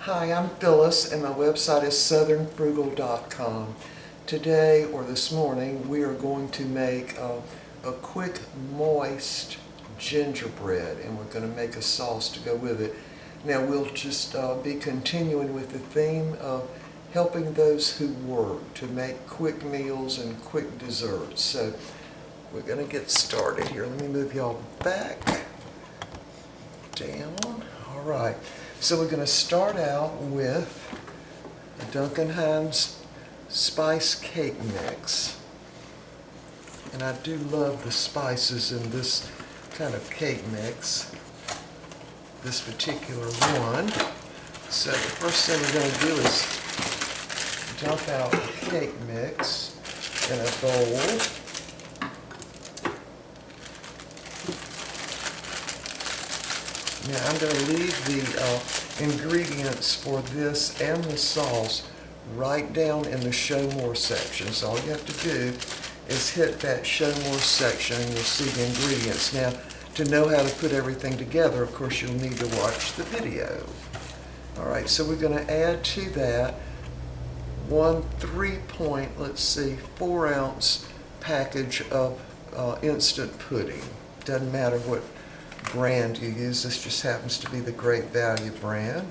Hi, I'm Phyllis and my website is southernfrugal.com. Today, or this morning, we are going to make a quick, moist gingerbread, and we're going to make a sauce to go with it. Now, we'll just be continuing with the theme of helping those who work to make quick meals and quick desserts. So we're going to get started here. Let me move y'all back, down. All right. So we're going to start out with a Duncan Hines spice cake mix. And I do love the spices in this kind of cake mix, this particular one. So the first thing we're going to do is dump out the cake mix in a bowl. Now I'm going to leave the ingredients for this and the sauce right down in the show more section. So all you have to do is hit that show more section and you'll see the ingredients. Now to know how to put everything together, of course, you'll need to watch the video. Alright, so we're going to add to that one 4 ounce package of instant pudding. Doesn't matter what brand you use, this just happens to be the Great Value brand.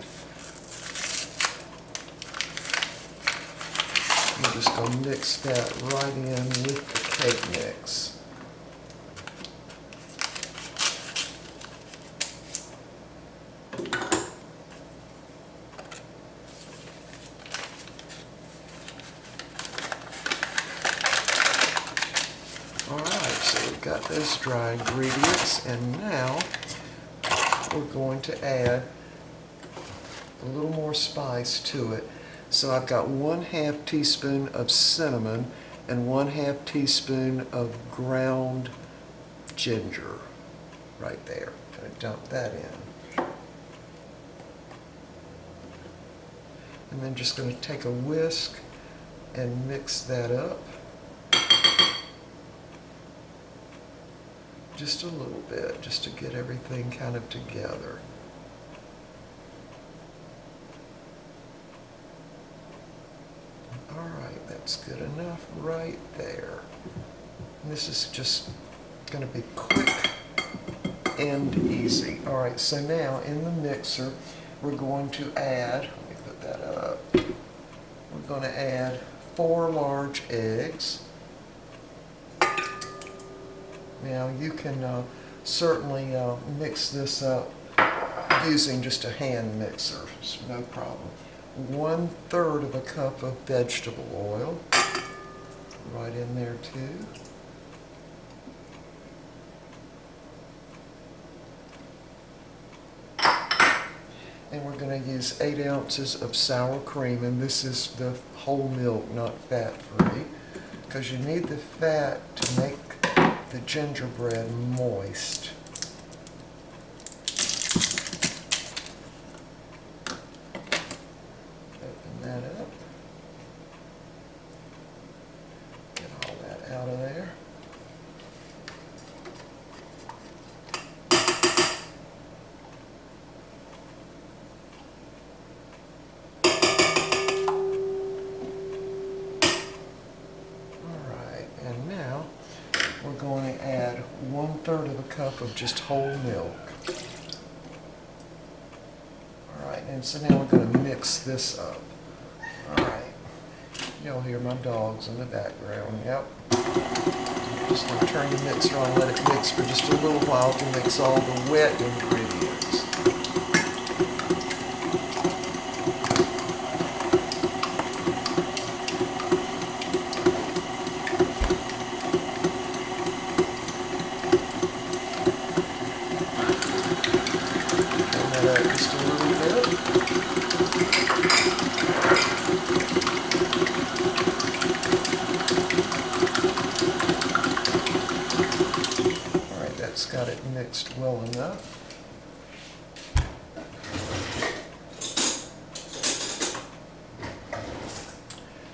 I'm just going to mix that right in with the cake mix. Got those dry ingredients, and now we're going to add a little more spice to it. So I've got 1/2 teaspoon of cinnamon and 1/2 teaspoon of ground ginger right there. I'm going to dump that in. And then just going to take a whisk and mix that up. Just a little bit, just to get everything kind of together. All right, that's good enough right there. And this is just going to be quick and easy. All right, so now in the mixer, we're going to add, let me put that up, we're going to add 4 large eggs. Now you can certainly mix this up using just a hand mixer, it's no problem. 1/3 of a cup of vegetable oil, right in there too. And we're going to use 8 ounces of sour cream, and this is the whole milk, not fat-free, because you need the fat to make the gingerbread moist. Open that up. Get all that out of there. We're going to add 1/3 of a cup of just whole milk. Alright, and so now we're going to mix this up. Alright, you'll hear my dogs in the background, yep. Just going to turn the mixer on, let it mix for just a little while to mix all the wet ingredients. Just a little bit. Alright, that's got it mixed well enough.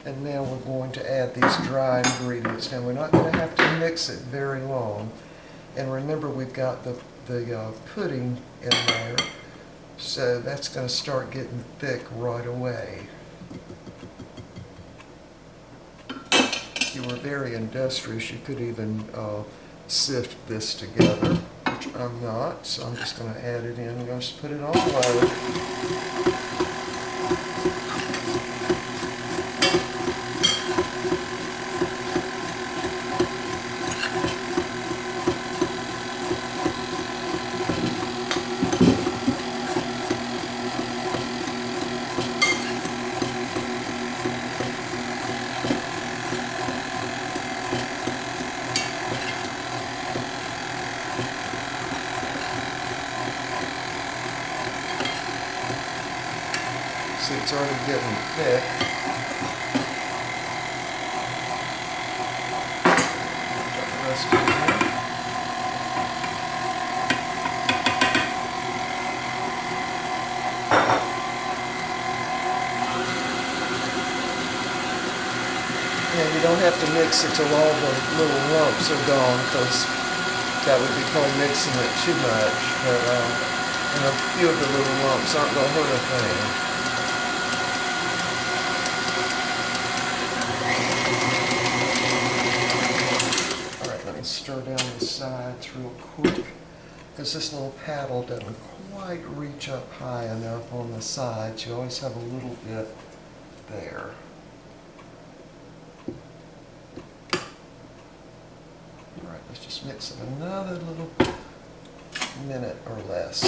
And now we're going to add these dry ingredients. Now we're not going to have to mix it very long. And remember, we've got the pudding in there. So that's going to start getting thick right away. If you were very industrious, you could even sift this together, which I'm not, so I'm just going to add it in and just put it on low. See, it's already getting thick. Got the rest in here. And you don't have to mix it till all the little lumps are gone, because that would be called mixing it too much. But and a few of the little lumps aren't going to hurt a thing. Stir down the sides real quick, because this little paddle doesn't quite reach up high enough on the sides. You always have a little bit there. All right, let's just mix it another little minute or less.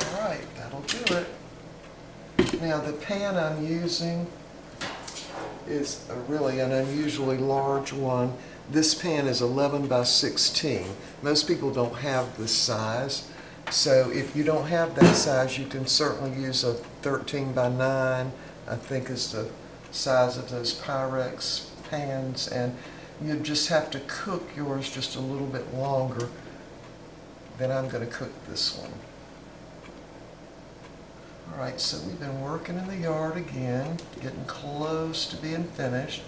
All right, that'll do it. Now the pan I'm using is really an unusually large one. This pan is 11 by 16. Most people don't have this size. So if you don't have that size, you can certainly use a 13 by 9, I think is the size of those Pyrex pans. And you just have to cook yours just a little bit longer than I'm going to cook this one. Alright, so we've been working in the yard again, getting close to being finished.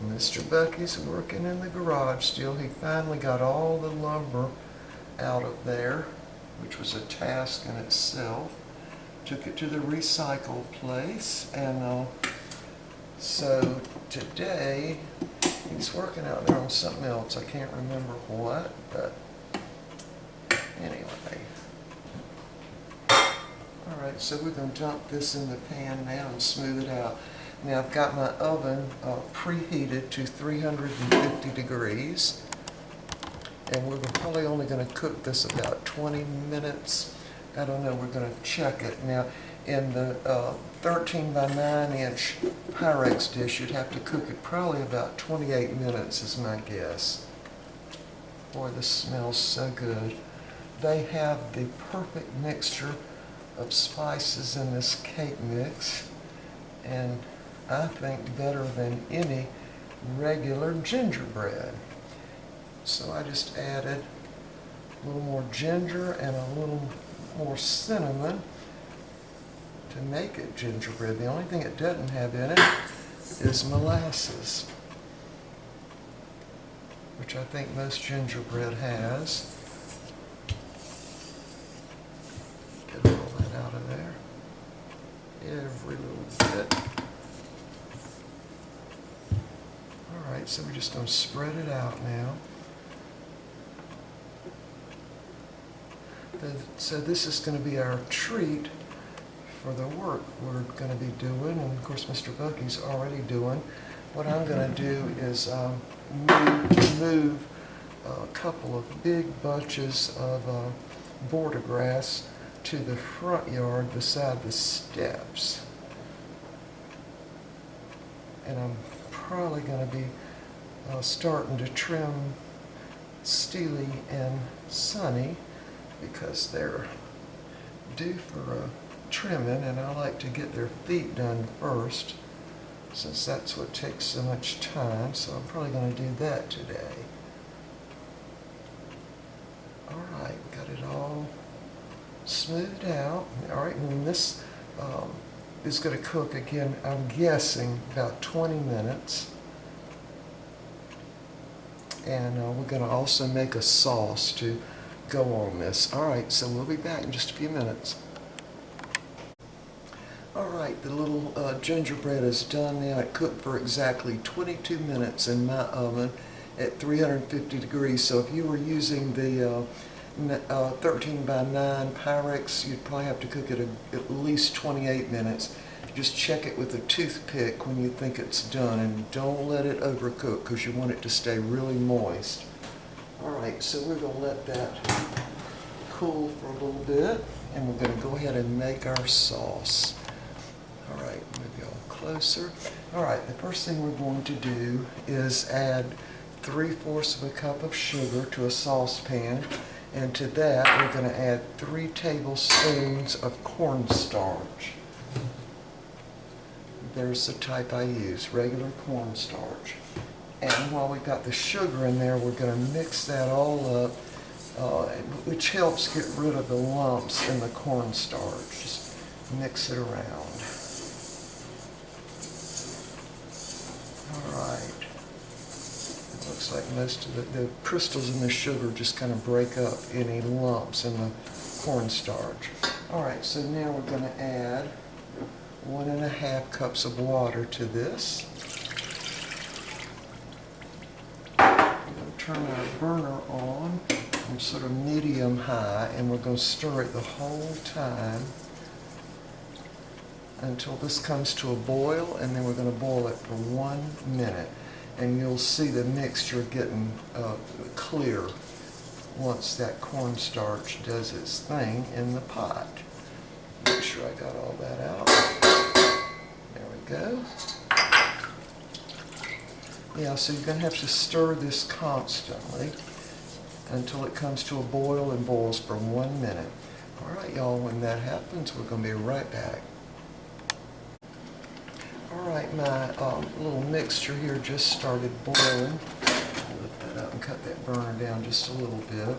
Mr. Bucky's working in the garage still. He finally got all the lumber out of there, which was a task in itself. Took it to the recycle place, and so today he's working out there on something else. I can't remember what, but anyway. Alright, so we're going to dump this in the pan now and smooth it out. Now I've got my oven preheated to 350 degrees. And we're probably only going to cook this about 20 minutes. I don't know, we're going to check it. Now in the 13 by 9 inch Pyrex dish, you'd have to cook it probably about 28 minutes is my guess. Boy, this smells so good. They have the perfect mixture of spices in this cake mix, and I think better than any regular gingerbread. So I just added a little more ginger and a little more cinnamon to make it gingerbread. The only thing it doesn't have in it is molasses, which I think most gingerbread has. Get all that out of there. Every little bit. Alright, so we're just going to spread it out now. So this is going to be our treat for the work we're going to be doing, and of course Mr. Bucky's already doing. What I'm going to do is move a couple of big bunches of border grass to the front yard beside the steps. And I'm probably going to be starting to trim Steely and Sunny, because they're due for trimming, and I like to get their feet done first, since that's what takes so much time. So I'm probably going to do that today. Alright, got it all smoothed out. Alright, and this is going to cook again, I'm guessing, about 20 minutes. And we're going to also make a sauce to go on this. Alright, so we'll be back in just a few minutes. Alright, the little gingerbread is done now. It cooked for exactly 22 minutes in my oven at 350 degrees. So if you were using the 13 by 9 Pyrex, you'd probably have to cook it at least 28 minutes. Just check it with a toothpick when you think it's done, and don't let it overcook because you want it to stay really moist. Alright, so we're going to let that cool for a little bit, and we're going to go ahead and make our sauce. Alright, maybe a little closer. Alright, the first thing we're going to do is add 3/4 of a cup of sugar to a saucepan, and to that we're going to add 3 tablespoons of cornstarch. There's the type I use, regular cornstarch. And while we've got the sugar in there, we're going to mix that all up, which helps get rid of the lumps in the cornstarch. Just mix it around. Alright. It looks like most of the crystals in the sugar just kind of break up any lumps in the cornstarch. Alright, so now we're going to add 1.5 cups of water to this. We're going to turn our burner on sort of medium-high, and we're going to stir it the whole time until this comes to a boil, and then we're going to boil it for 1 minute. And you'll see the mixture getting clear once that cornstarch does its thing in the pot. Make sure I got all that out. There we go. Yeah, so you're going to have to stir this constantly until it comes to a boil and boils for 1 minute. Alright, y'all, when that happens, we're going to be right back. Alright, my little mixture here just started boiling. I'll lift that up and cut that burner down just a little bit.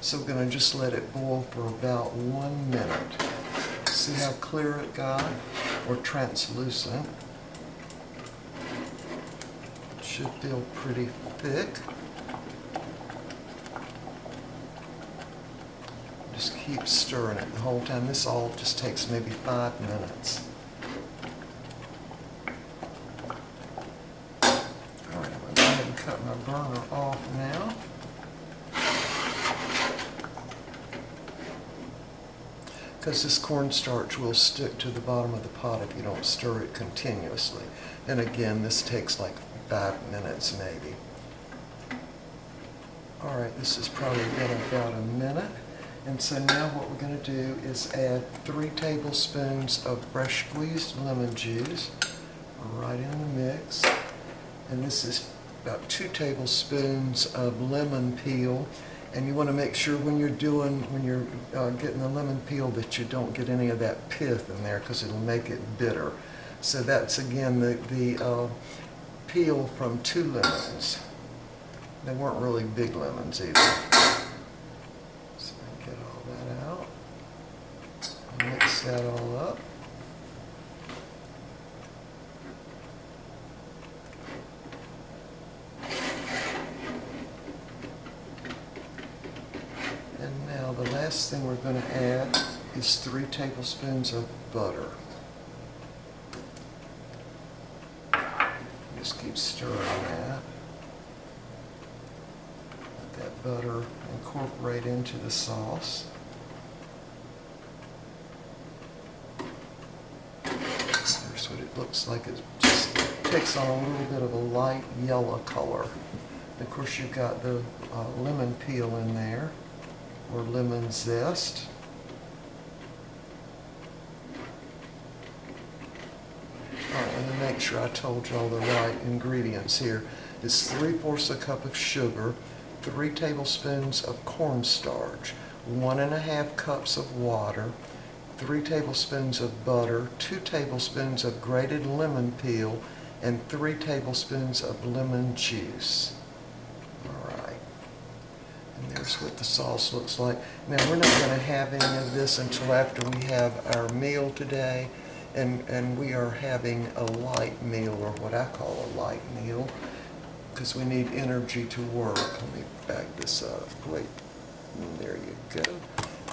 So we're going to just let it boil for about 1 minute. See how clear it got, or translucent. It should feel pretty thick. Just keep stirring it the whole time. This all just takes maybe 5 minutes. Alright, I'm going to go ahead and cut my burner off now. Because this cornstarch will stick to the bottom of the pot if you don't stir it continuously. And again, this takes like 5 minutes maybe. Alright, this has probably been about a minute. And so now what we're going to do is add 3 tablespoons of fresh squeezed lemon juice right in the mix. And this is about 2 tablespoons of lemon peel. And you want to make sure when you're getting the lemon peel that you don't get any of that pith in there, because it'll make it bitter. So that's again the peel from 2 lemons. They weren't really big lemons either. So get all that out. Mix that all up. The last thing we're going to add is 3 tablespoons of butter. Just keep stirring that. Let that butter incorporate into the sauce. Here's what it looks like. It just takes on a little bit of a light yellow color. Of course, you've got the lemon peel in there, or lemon zest. Alright, let me make sure I told you all the right ingredients here. It's 3/4 a cup of sugar, 3 tablespoons of cornstarch, 1.5 cups of water, 3 tablespoons of butter, 2 tablespoons of grated lemon peel, and 3 tablespoons of lemon juice. And there's what the sauce looks like. Now, we're not going to have any of this until after we have our meal today, and we are having a light meal, or what I call a light meal. because we need energy to work. Let me back this up. Wait, there you go.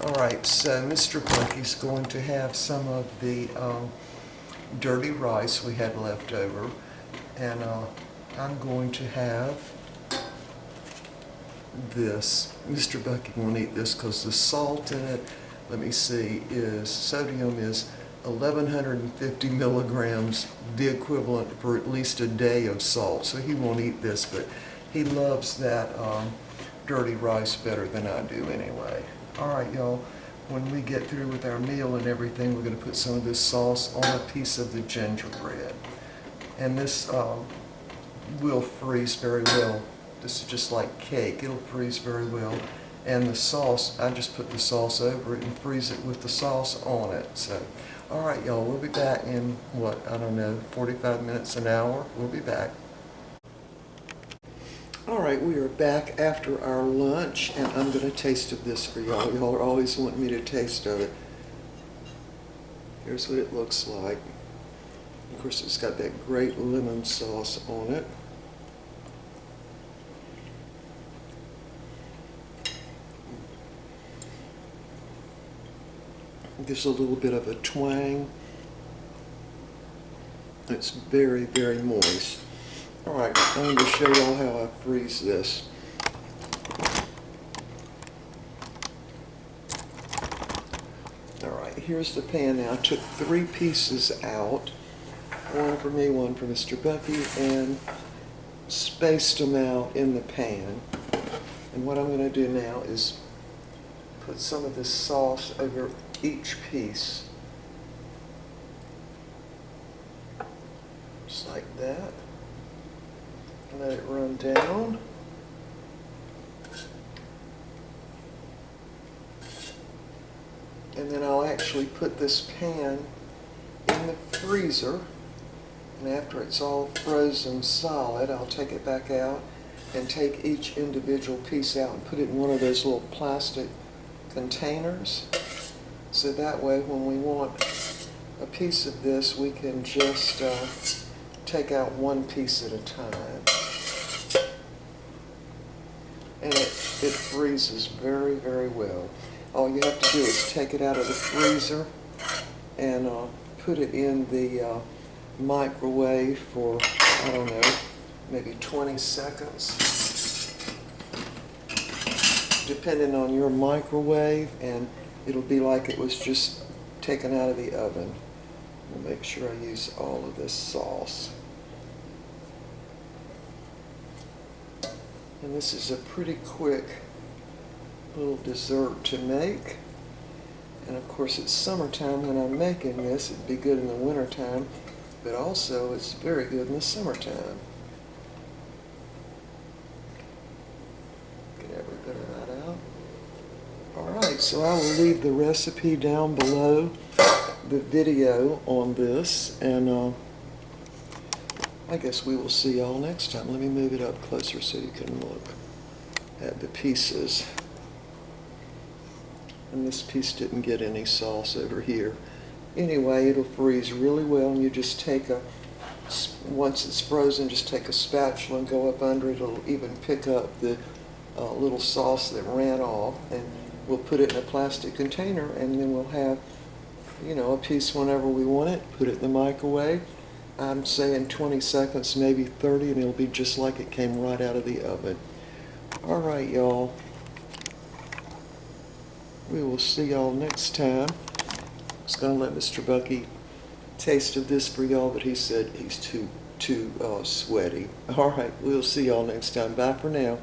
All right, so Mr. Bucky's going to have some of the dirty rice we had left over, and I'm going to have this. Mr. Bucky won't eat this because the salt in it, let me see, sodium is 1,150 milligrams, the equivalent for at least a day of salt. So he won't eat this, but he loves that dirty rice better than I do anyway. All right, y'all, when we get through with our meal and everything, we're going to put some of this sauce on a piece of the gingerbread. And this will freeze very well. This is just like cake. It'll freeze very well. And the sauce, I just put the sauce over it and freeze it with the sauce on it. So, all right, y'all, we'll be back in, what, I don't know, 45 minutes, an hour. We'll be back. All right, we are back after our lunch, and I'm going to taste of this for y'all. Y'all are always wanting me to taste of it. Here's what it looks like. Of course, it's got that great lemon sauce on it. Gives a little bit of a twang. It's very, very moist. All right, I'm going to show y'all how I freeze this. All right, here's the pan now. I took 3 pieces out, one for me, one for Mr. Bucky, and spaced them out in the pan. And what I'm going to do now is put some of this sauce over each piece, just like that. Let it run down. And then I'll actually put this pan in the freezer, and after it's all frozen solid, I'll take it back out and take each individual piece out and put it in one of those little plastic containers. So that way when we want a piece of this, we can just take out one piece at a time. And it freezes very, very well. All you have to do is take it out of the freezer and put it in the microwave for, I don't know, maybe 20 seconds, depending on your microwave, and it'll be like it was just taken out of the oven. I'll make sure I use all of this sauce. And this is a pretty quick little dessert to make. And of course it's summertime when I'm making this. It'd be good in the wintertime, but also it's very good in the summertime. Get every bit of that out. Alright, so I will leave the recipe down below the video on this, and I guess we will see y'all next time. Let me move it up closer so you can look at the pieces. And this piece didn't get any sauce over here. Anyway, it'll freeze really well, and you just take once it's frozen, just take a spatula and go up under it. It'll even pick up the little sauce that ran off, and we'll put it in a plastic container, and then we'll have, you know, a piece whenever we want it. Put it in the microwave. I'm saying 20 seconds, maybe 30, and it'll be just like it came right out of the oven. All right, y'all. We will see y'all next time. I was going to let Mr. Bucky taste of this for y'all, but he said he's too sweaty. All right, we'll see y'all next time. Bye for now.